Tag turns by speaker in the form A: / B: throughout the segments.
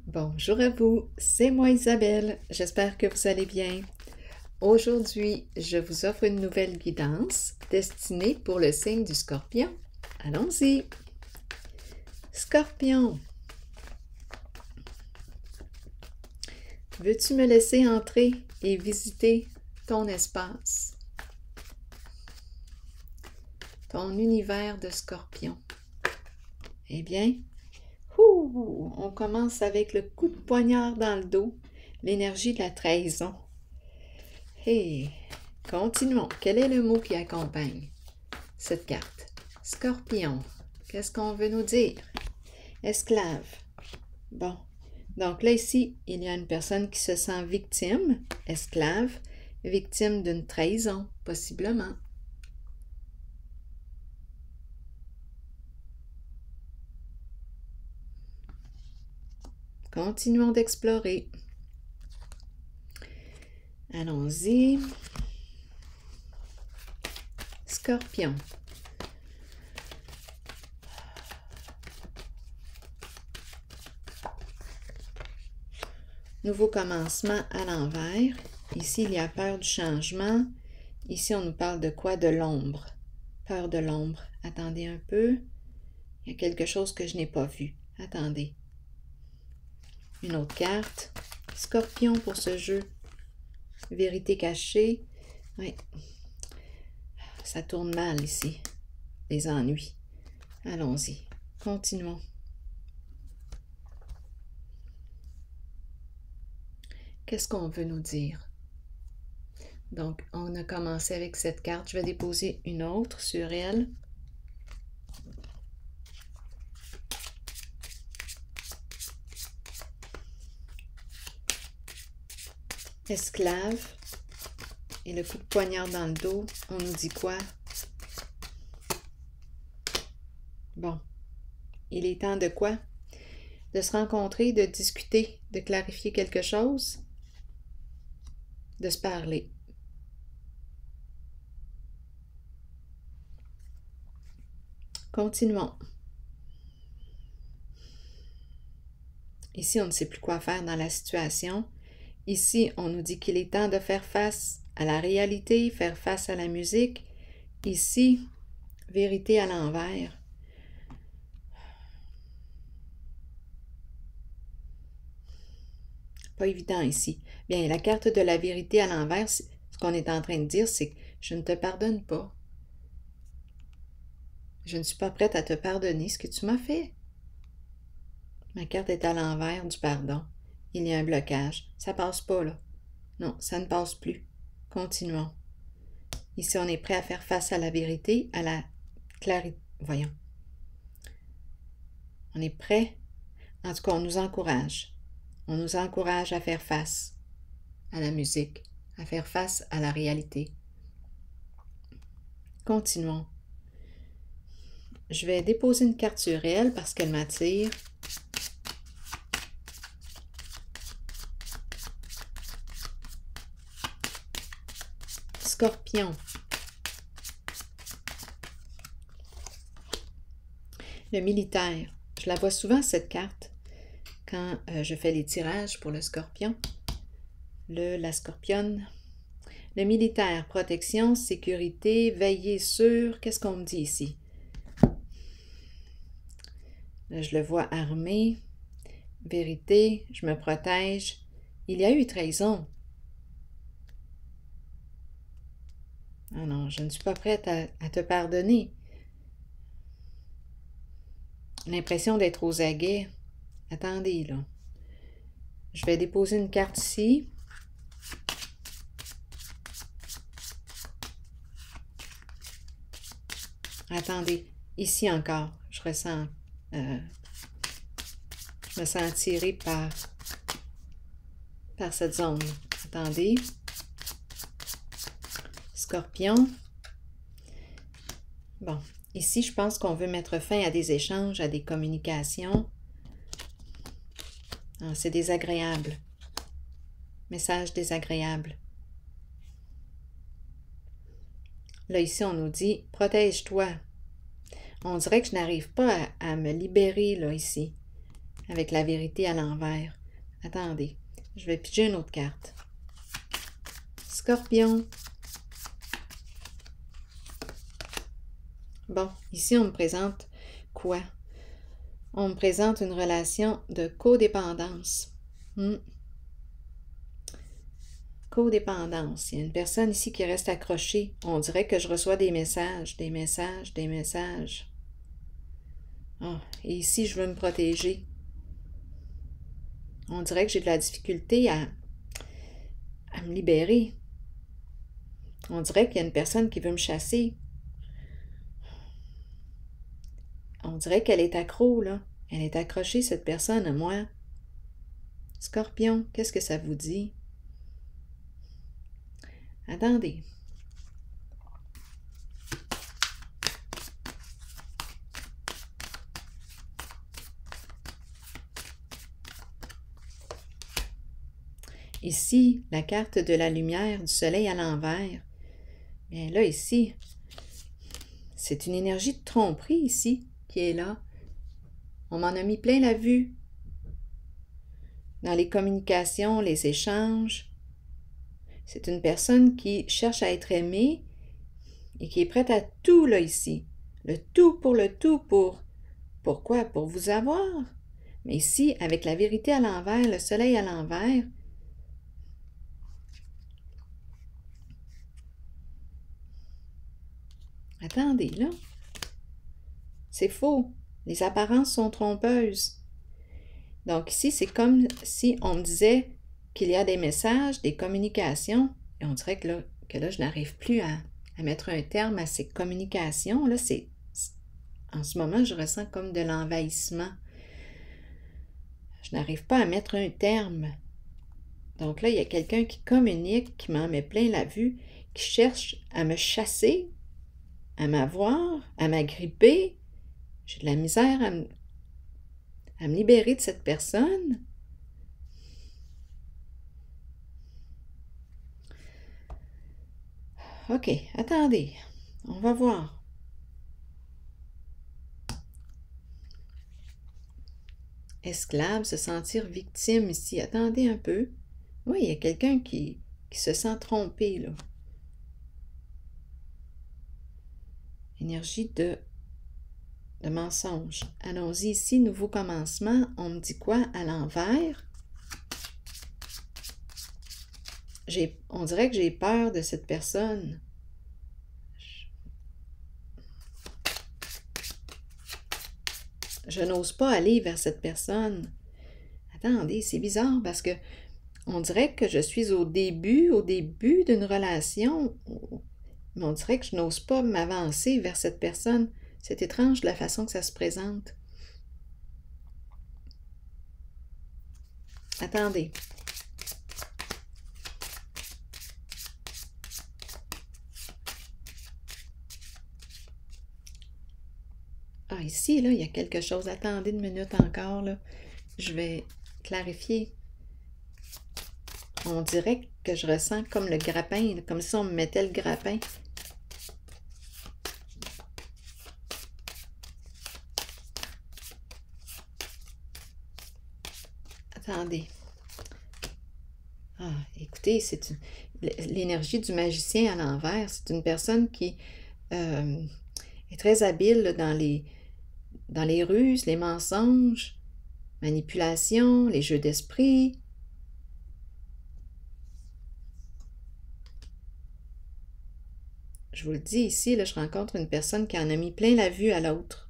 A: Bonjour à vous, c'est moi Isabelle, j'espère que vous allez bien. Aujourd'hui, je vous offre une nouvelle guidance destinée pour le signe du Scorpion. Allons-y! Scorpion, veux-tu me laisser entrer et visiter ton espace, ton univers de Scorpion? Eh bien, on commence avec le coup de poignard dans le dos, l'énergie de la trahison. Et continuons. Quel est le mot qui accompagne cette carte? Scorpion. Qu'est-ce qu'on veut nous dire? Esclave. Bon. Donc là, ici, il y a une personne qui se sent victime, esclave, victime d'une trahison, possiblement. Continuons d'explorer. Allons-y. Scorpion. Nouveau commencement à l'envers. Ici, il y a peur du changement. Ici, on nous parle de quoi? De l'ombre. Peur de l'ombre. Attendez un peu. Il y a quelque chose que je n'ai pas vu. Attendez. Une autre carte. Scorpion pour ce jeu. Vérité cachée. Oui. Ça tourne mal ici. Les ennuis. Allons-y. Continuons. Qu'est-ce qu'on veut nous dire? Donc, on a commencé avec cette carte. Je vais déposer une autre sur elle. Esclave. Et le coup de poignard dans le dos, on nous dit quoi? Bon, il est temps de quoi? De se rencontrer, de discuter, de clarifier quelque chose, de se parler. Continuons. Ici, on ne sait plus quoi faire dans la situation. Ici, on nous dit qu'il est temps de faire face à la réalité, faire face à la musique. Ici, vérité à l'envers. Pas évident ici. Bien, la carte de la vérité à l'envers, ce qu'on est en train de dire, c'est que je ne te pardonne pas. Je ne suis pas prête à te pardonner ce que tu m'as fait. Ma carte est à l'envers du pardon. Il y a un blocage. Ça passe pas, là. Non, ça ne passe plus. Continuons. Ici, on est prêt à faire face à la vérité, à la clarité. Voyons. On est prêt. En tout cas, on nous encourage. On nous encourage à faire face à la musique, à faire face à la réalité. Continuons. Je vais déposer une carte sur elle parce qu'elle m'attire. Scorpion. Le militaire. Je la vois souvent, cette carte, quand je fais les tirages pour le scorpion. La scorpionne. Le militaire, protection, sécurité, veiller sur. Qu'est-ce qu'on me dit ici? Là, je le vois armé. Vérité, je me protège. Il y a eu trahison. Ah non, je ne suis pas prête à te pardonner. L'impression d'être aux aguets. Attendez, là. Je vais déposer une carte ici. Attendez, ici encore. Je ressens... je me sens attirée par cette zone. Attendez. Scorpion. Bon, ici, je pense qu'on veut mettre fin à des échanges, à des communications. Ah, c'est désagréable. Message désagréable. Là, ici, on nous dit « Protège-toi ». On dirait que je n'arrive pas à me libérer, là, ici. avec la vérité à l'envers. Attendez, je vais piger une autre carte. Scorpion. Bon, ici, on me présente quoi? On me présente une relation de codépendance. Codépendance. Il y a une personne ici qui reste accrochée. On dirait que je reçois des messages, des messages, des messages. Oh, et ici, je veux me protéger. On dirait que j'ai de la difficulté à me libérer. On dirait qu'il y a une personne qui veut me chasser. On dirait qu'elle est accro, là. Elle est accrochée, cette personne, à moi. Scorpion, qu'est-ce que ça vous dit? Attendez. Ici, la carte de la lumière, du soleil à l'envers. Bien là, ici, c'est une énergie de tromperie ici qui est là. On m'en a mis plein la vue. Dans les communications, les échanges. C'est une personne qui cherche à être aimée et qui est prête à tout là ici. Le tout, pour... Pourquoi? Pour vous avoir. Mais ici, avec la vérité à l'envers, le soleil à l'envers, attendez, là. C'est faux. Les apparences sont trompeuses. Donc ici, c'est comme si on me disait qu'il y a des messages, des communications, et on dirait que là je n'arrive plus à mettre un terme à ces communications. Là, en ce moment, je ressens comme de l'envahissement. Je n'arrive pas à mettre un terme. Donc là, il y a quelqu'un qui communique, qui m'en met plein la vue, qui cherche à me chasser, à m'avoir, à m'agripper. J'ai de la misère à me libérer de cette personne. OK, attendez, on va voir. Esclave, se sentir victime ici. Attendez un peu. Oui, il y a quelqu'un qui se sent trompé, là. Énergie de mensonge. Allons-y ici, nouveau commencement. On me dit quoi à l'envers? On dirait que j'ai peur de cette personne. Je n'ose pas aller vers cette personne. Attendez, c'est bizarre parce que on dirait que je suis au début d'une relation, mais on dirait que je n'ose pas m'avancer vers cette personne. C'est étrange de la façon que ça se présente. Attendez. Ah, ici, là, il y a quelque chose. Attendez une minute encore, là. Je vais clarifier. On dirait que je ressens comme le grappin, là, comme si on me mettait le grappin. Attendez. Ah, écoutez, c'est l'énergie du magicien à l'envers. C'est une personne qui est très habile dans les ruses, les mensonges, manipulation, les jeux d'esprit. Je vous le dis ici, là, je rencontre une personne qui en a mis plein la vue à l'autre.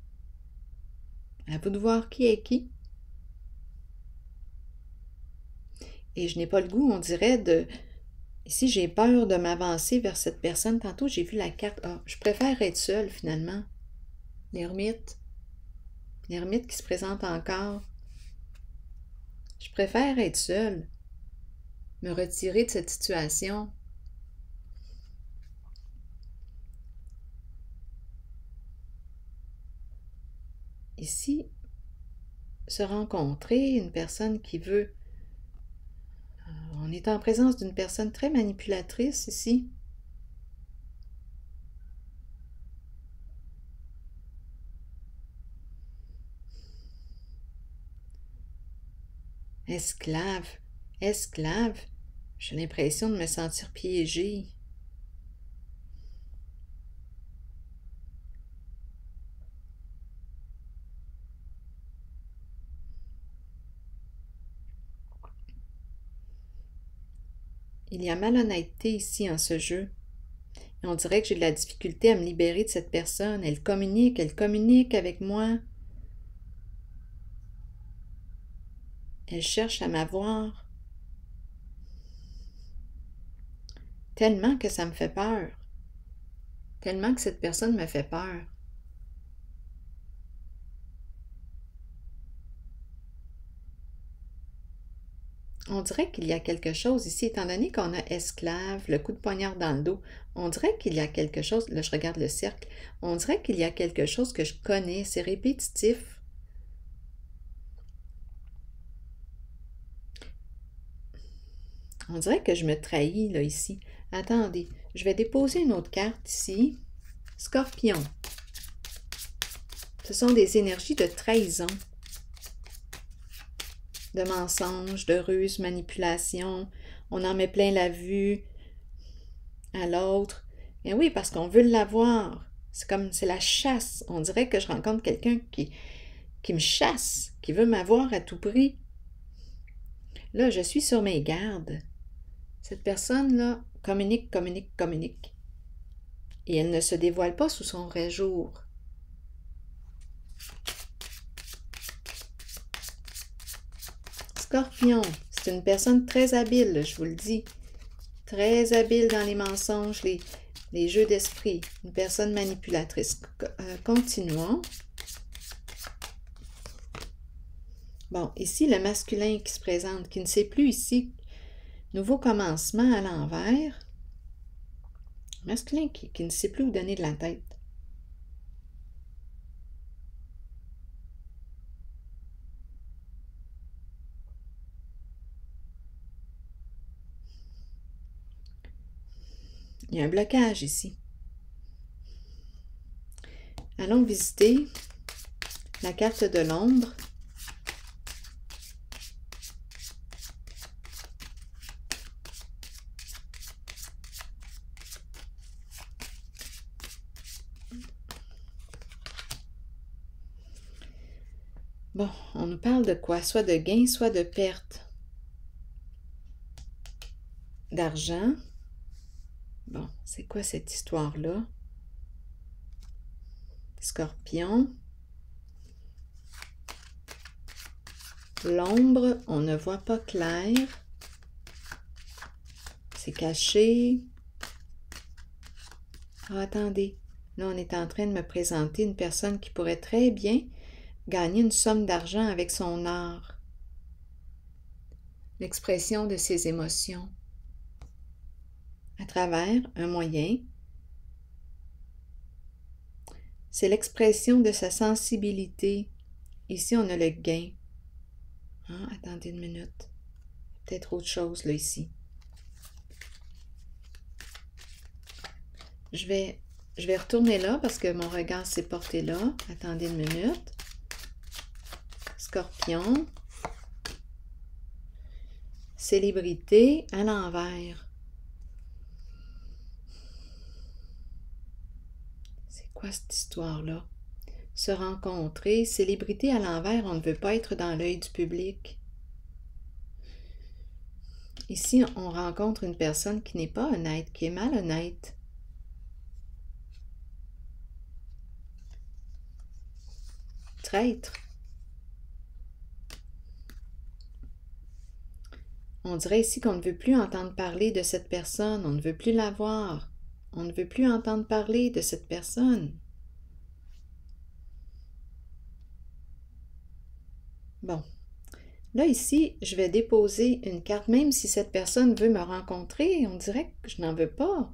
A: À vous de voir qui est qui. Et je n'ai pas le goût, on dirait, de... Ici, j'ai peur de m'avancer vers cette personne. Tantôt, j'ai vu la carte. Ah, je préfère être seule, finalement. L'ermite. L'ermite qui se présente encore. Je préfère être seule. Me retirer de cette situation. Ici, se rencontrer, une personne qui veut... On est en présence d'une personne très manipulatrice ici. Esclave, esclave. J'ai l'impression de me sentir piégée. Il y a malhonnêteté ici en ce jeu. Et on dirait que j'ai de la difficulté à me libérer de cette personne. Elle communique avec moi. Elle cherche à m'avoir. Tellement que ça me fait peur. Tellement que cette personne me fait peur. On dirait qu'il y a quelque chose ici, étant donné qu'on a esclave, le coup de poignard dans le dos, on dirait qu'il y a quelque chose, là je regarde le cercle, on dirait qu'il y a quelque chose que je connais, c'est répétitif. On dirait que je me trahis là ici. Attendez, je vais déposer une autre carte ici. Scorpion. Ce sont des énergies de trahison, de mensonges, de ruses, manipulation. On en met plein la vue à l'autre. Et oui, parce qu'on veut l'avoir. C'est la chasse. On dirait que je rencontre quelqu'un qui me chasse, qui veut m'avoir à tout prix. Là, je suis sur mes gardes. Cette personne-là communique. Et elle ne se dévoile pas sous son vrai jour. Scorpion, c'est une personne très habile, je vous le dis. Très habile dans les mensonges, les jeux d'esprit. Une personne manipulatrice. Continuons. Bon, ici, le masculin qui se présente, qui ne sait plus ici. Nouveau commencement à l'envers. Masculin qui ne sait plus où donner de la tête. Il y a un blocage ici. Allons visiter la carte de l'ombre. Bon, on nous parle de quoi? Soit de gain, soit de perte. D'argent. Bon, c'est quoi cette histoire-là? Scorpion. L'ombre, on ne voit pas clair. C'est caché. Ah, attendez. Là, on est en train de me présenter une personne qui pourrait très bien gagner une somme d'argent avec son art. L'expression de ses émotions. À travers un moyen. C'est l'expression de sa sensibilité. Ici, on a le gain. Ah, attendez une minute. Peut-être autre chose là, ici. Je vais retourner là parce que mon regard s'est porté là. Attendez une minute. Scorpion. Célébrité à l'envers. C'est quoi cette histoire-là? Se rencontrer. Célébrité à l'envers, on ne veut pas être dans l'œil du public. Ici, on rencontre une personne qui n'est pas honnête, qui est malhonnête. Traître. On dirait ici qu'on ne veut plus entendre parler de cette personne, on ne veut plus la voir, on ne veut plus entendre parler de cette personne. Bon, là ici, je vais déposer une carte, même si cette personne veut me rencontrer, on dirait que je n'en veux pas.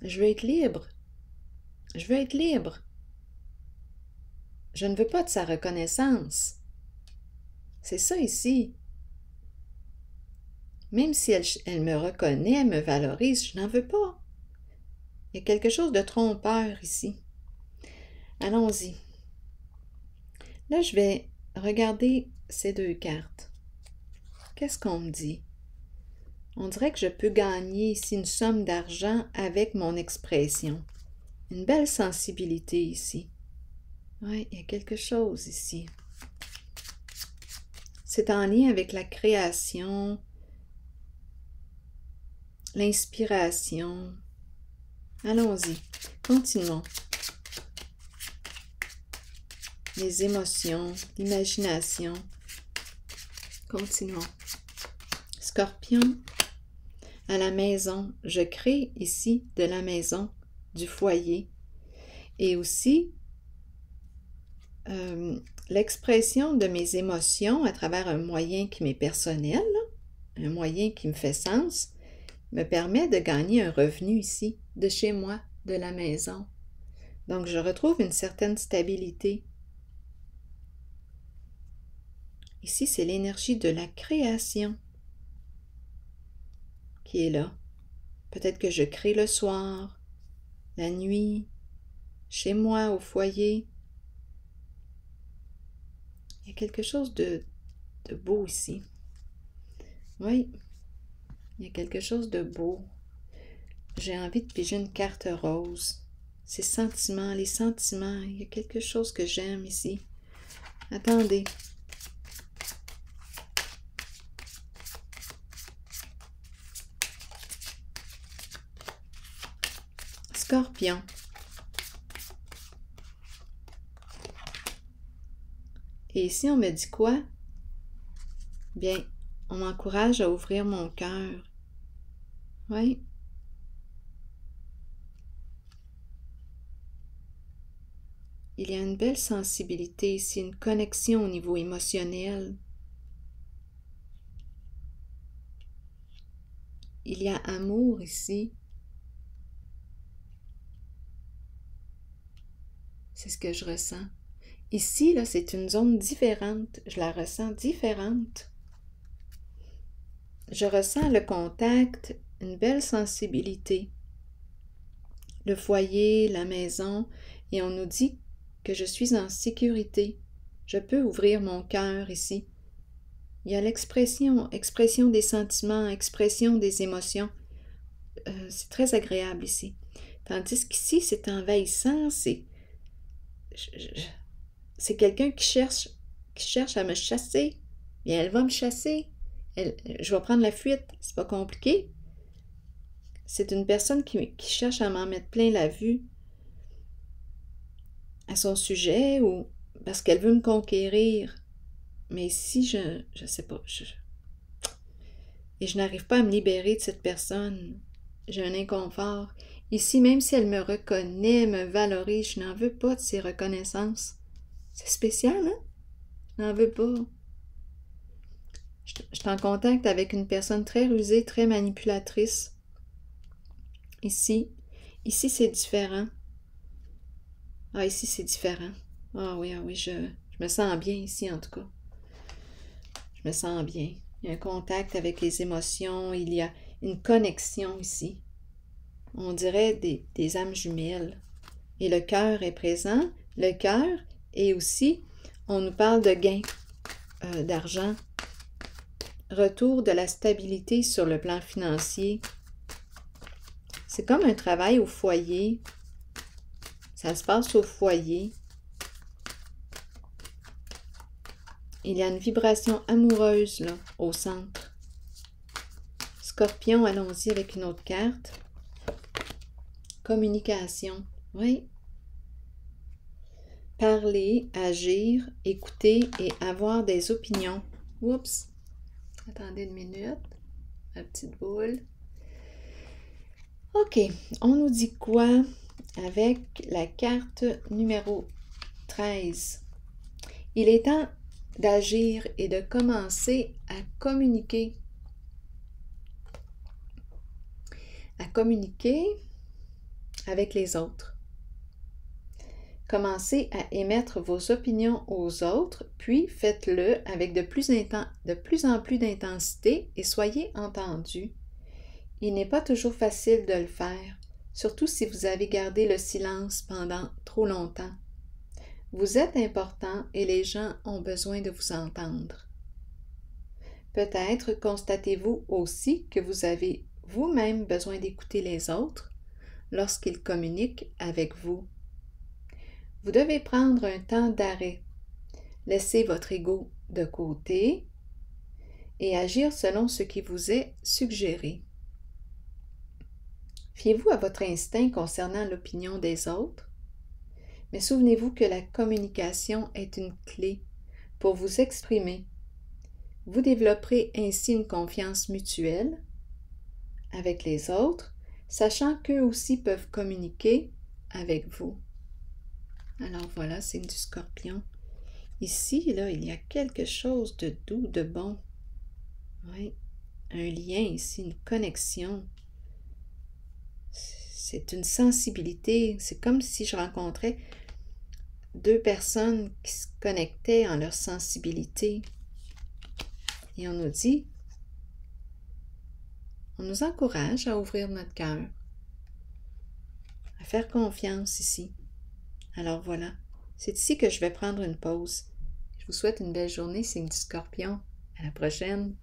A: Je veux être libre. Je veux être libre. Je ne veux pas de sa reconnaissance. C'est ça ici. Même si elle me reconnaît, elle me valorise, je n'en veux pas. Il y a quelque chose de trompeur ici. Allons-y. Là, je vais regarder ces deux cartes. Qu'est-ce qu'on me dit? On dirait que je peux gagner ici une somme d'argent avec mon expression. Une belle sensibilité ici. Oui, il y a quelque chose ici. C'est en lien avec la création, l'inspiration. Allons-y, continuons. Les émotions, l'imagination. Continuons. Scorpion, à la maison. Je crée ici de la maison, du foyer. Et aussi, l'expression de mes émotions à travers un moyen qui m'est personnel, un moyen qui me fait sens, me permet de gagner un revenu ici, de chez moi, de la maison. Donc, je retrouve une certaine stabilité. Ici, c'est l'énergie de la création qui est là. Peut-être que je crée le soir, la nuit, chez moi, au foyer. Il y a quelque chose de beau ici. Oui, il y a quelque chose de beau. J'ai envie de piger une carte rose. Ces sentiments, les sentiments, il y a quelque chose que j'aime ici. Attendez. Scorpion. Et ici, on me dit quoi? Bien, on m'encourage à ouvrir mon cœur. Oui. Il y a une belle sensibilité ici, une connexion au niveau émotionnel. Il y a amour ici. C'est ce que je ressens. Ici, là, c'est une zone différente. Je la ressens différente. Je ressens le contact, une belle sensibilité. Le foyer, la maison, et on nous dit que je suis en sécurité. Je peux ouvrir mon cœur ici. Il y a l'expression, expression des sentiments, expression des émotions. C'est très agréable ici. Tandis qu'ici, c'est envahissant, c'est quelqu'un qui cherche à me chasser. Bien, elle va me chasser. Je vais prendre la fuite. C'est pas compliqué. C'est une personne qui cherche à m'en mettre plein la vue à son sujet ou parce qu'elle veut me conquérir. Mais ici, je sais pas. Et je n'arrive pas à me libérer de cette personne. J'ai un inconfort. Ici, même si elle me reconnaît, me valorise, je n'en veux pas de ces reconnaissances. C'est spécial, hein? Je n'en veux pas. Je suis en contact avec une personne très rusée, très manipulatrice. Ici, c'est différent. Ah, ici, c'est différent. Ah oui, je me sens bien ici, en tout cas. Je me sens bien. Il y a un contact avec les émotions, il y a une connexion ici. On dirait des âmes jumelles. Et le cœur est présent. Le cœur, et aussi, on nous parle de gain d'argent. Retour de la stabilité sur le plan financier. C'est comme un travail au foyer. Ça se passe au foyer. Il y a une vibration amoureuse là, au centre. Scorpion, allons-y avec une autre carte. Communication. Oui. Parler, agir, écouter et avoir des opinions. Oups. Attendez une minute. Ma petite boule. OK. On nous dit quoi avec la carte numéro 13? Il est temps d'agir et de commencer à communiquer. À communiquer avec les autres. Commencez à émettre vos opinions aux autres, puis faites-le avec de plus en plus d'intensité et soyez entendus. Il n'est pas toujours facile de le faire, surtout si vous avez gardé le silence pendant trop longtemps. Vous êtes important et les gens ont besoin de vous entendre. Peut-être constatez-vous aussi que vous avez vous-même besoin d'écouter les autres lorsqu'ils communiquent avec vous. Vous devez prendre un temps d'arrêt, laisser votre ego de côté et agir selon ce qui vous est suggéré. Fiez-vous à votre instinct concernant l'opinion des autres, mais souvenez-vous que la communication est une clé pour vous exprimer. Vous développerez ainsi une confiance mutuelle avec les autres, sachant qu'eux aussi peuvent communiquer avec vous. Alors voilà, signe du Scorpion. Ici, là, il y a quelque chose de doux, de bon. Oui, un lien ici, une connexion. C'est une sensibilité. C'est comme si je rencontrais deux personnes qui se connectaient en leur sensibilité. Et on nous dit, on nous encourage à ouvrir notre cœur, à faire confiance ici. Alors voilà, c'est ici que je vais prendre une pause. Je vous souhaite une belle journée, signe du Scorpion. À la prochaine!